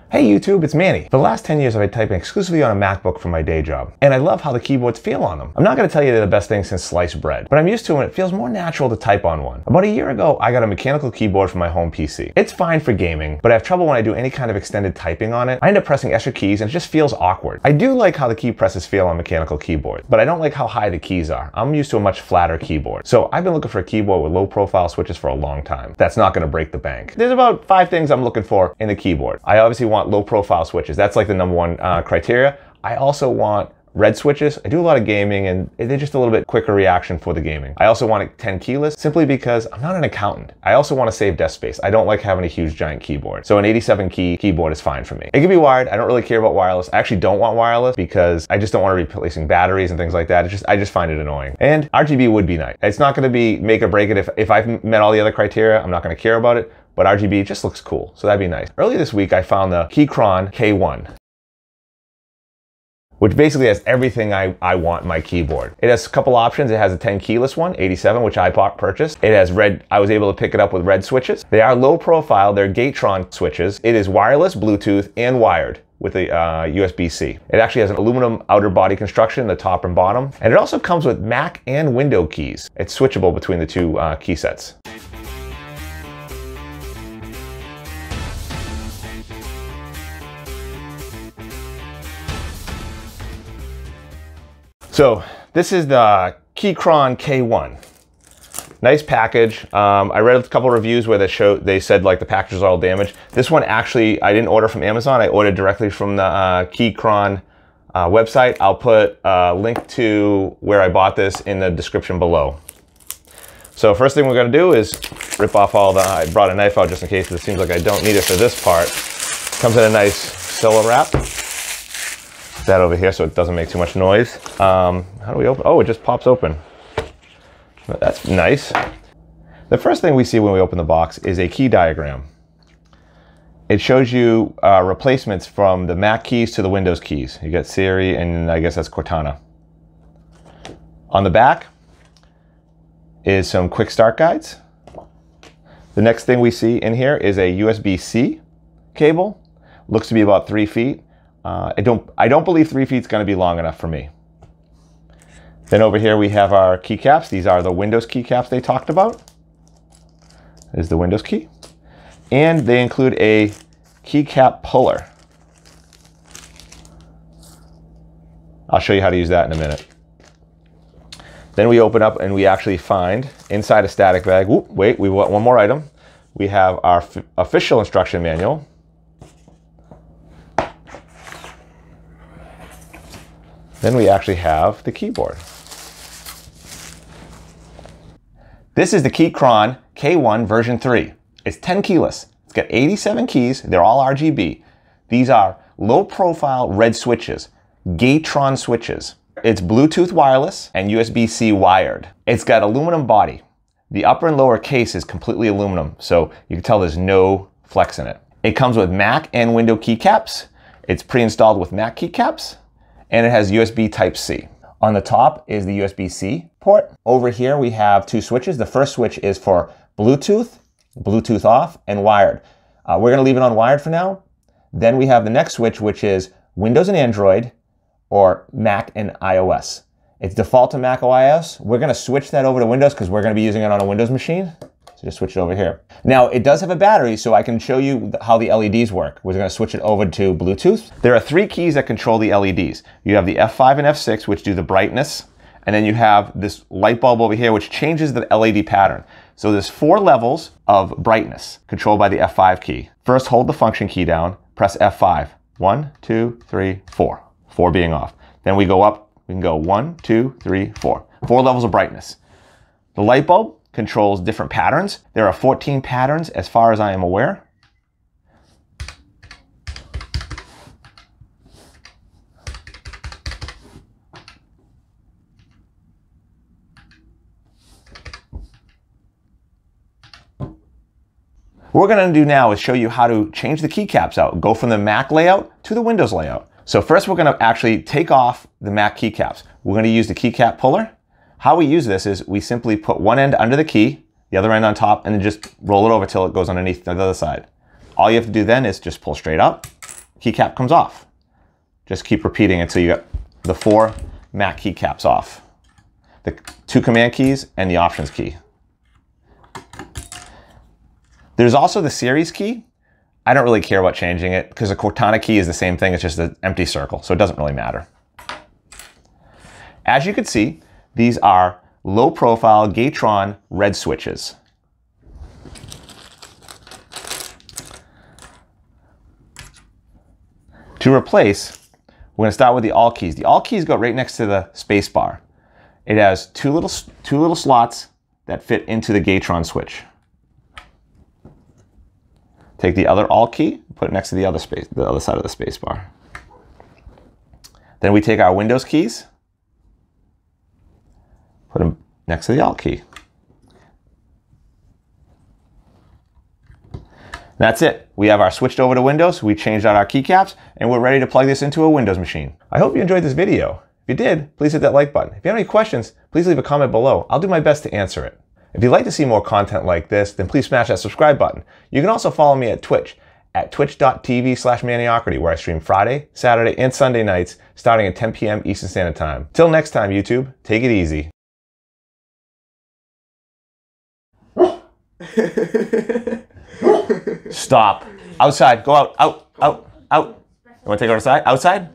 Hey YouTube, it's Manny. For the last 10 years I've been typing exclusively on a MacBook for my day job, and I love how the keyboards feel on them. I'm not going to tell you they're the best thing since sliced bread, but I'm used to it and it feels more natural to type on one. About a year ago, I got a mechanical keyboard for my home PC. It's fine for gaming, but I have trouble when I do any kind of extended typing on it. I end up pressing extra keys and it just feels awkward. I do like how the key presses feel on mechanical keyboards, but I don't like how high the keys are. I'm used to a much flatter keyboard. So I've been looking for a keyboard with low profile switches for a long time. That's not going to break the bank. There's about 5 things I'm looking for in the keyboard. I obviously want low profile switches. That's like the #1 criteria. I also want red switches. I do a lot of gaming and they're just a little bit quicker reaction for the gaming. I also want it 10 keyless simply because I'm not an accountant. I also want to save desk space. I don't like having a huge giant keyboard. So an 87 key keyboard is fine for me. It can be wired. I don't really care about wireless. I actually don't want wireless because I just don't want to be replacing batteries and things like that. I just find it annoying. And RGB would be nice. It's not going to be make or break it. If I've met all the other criteria, I'm not going to care about it. But RGB just looks cool. So that'd be nice. Earlier this week, I found the Keychron K1, which basically has everything I want in my keyboard. It has a couple options. It has a 10 keyless one, 87, which I purchased. It has red, I was able to pick it up with red switches. They are low profile, they're Keychron switches. It is wireless, Bluetooth, and wired with a USB-C. It actually has an aluminum outer body construction, the top and bottom. And it also comes with Mac and Window keys. It's switchable between the two key sets. So this is the Keychron K1. Nice package. I read a couple reviews where they said like the package was all damaged. This one actually, I didn't order from Amazon. I ordered directly from the Keychron website. I'll put a link to where I bought this in the description below. So first thing we're gonna do is rip off all the, I brought a knife out just in case it seems like I don't need it for this part. Comes in a nice Silla wrap. That over here so it doesn't make too much noise. How do we open? Oh, it just pops open. That's nice. The first thing we see when we open the box is a key diagram. It shows you replacements from the Mac keys to the Windows keys. You got Siri and I guess that's Cortana. On the back is some quick start guides. The next thing we see in here is a USB-C cable. Looks to be about 3 feet. I don't believe 3 feet is going to be long enough for me. Then over here we have our keycaps. These are the Windows keycaps they talked about. There's the Windows key. And they include a keycap puller. I'll show you how to use that in a minute. Then we open up and we actually find inside a static bag, wait, we've got one more item. We have our official instruction manual. Then we actually have the keyboard. This is the Keychron K1 version 3. It's 10 keyless. It's got 87 keys. They're all RGB. These are low profile red switches, Keychron switches. It's Bluetooth wireless and USB-C wired. It's got aluminum body. The upper and lower case is completely aluminum, so you can tell there's no flex in it. It comes with Mac and Windows keycaps. It's pre-installed with Mac keycaps. And it has USB Type-C. On the top is the USB-C port. Over here we have 2 switches. The first switch is for Bluetooth, Bluetooth off, and wired. We're gonna leave it on wired for now. Then we have the next switch, which is Windows and Android, or Mac and iOS. It's default to Mac or iOS. We're gonna switch that over to Windows because we're gonna be using it on a Windows machine. So just switch it over here. Now it does have a battery, so I can show you how the LEDs work. We're gonna switch it over to Bluetooth. There are 3 keys that control the LEDs. You have the F5 and F6, which do the brightness, and then you have this light bulb over here, which changes the LED pattern. So there's 4 levels of brightness controlled by the F5 key. First, hold the function key down, press F5. 1, 2, 3, 4. 4 being off. Then we go up, we can go 1, 2, 3, 4. 4 levels of brightness. The light bulb controls different patterns. There are 14 patterns as far as I am aware. What we're going to do now is show you how to change the keycaps out, go from the Mac layout to the Windows layout. So first we're going to actually take off the Mac keycaps. We're going to use the keycap puller. How we use this is we simply put one end under the key, the other end on top, and then just roll it over till it goes underneath the other side. All you have to do then is just pull straight up, keycap comes off. Just keep repeating until you got the 4 Mac keycaps off. The 2 command keys and the options key. There's also the series key. I don't really care about changing it because the Cortana key is the same thing. It's just an empty circle, so it doesn't really matter. As you can see, these are low profile Keychron red switches. To replace, we're going to start with the Alt keys. The Alt keys go right next to the space bar. It has two little slots that fit into the Keychron switch. Take the other Alt key, put it next to the other side of the space bar. Then we take our Windows keys, put them next to the Alt key. That's it. We have our switched over to Windows, we changed out our keycaps, and we're ready to plug this into a Windows machine. I hope you enjoyed this video. If you did, please hit that like button. If you have any questions, please leave a comment below. I'll do my best to answer it. If you'd like to see more content like this, then please smash that subscribe button. You can also follow me at Twitch, at twitch.tv/Maniocrity, where I stream Friday, Saturday, and Sunday nights, starting at 10 p.m. Eastern Standard Time. Till next time, YouTube, take it easy. Stop. Outside. Go out. Out. You want to take her outside? Outside?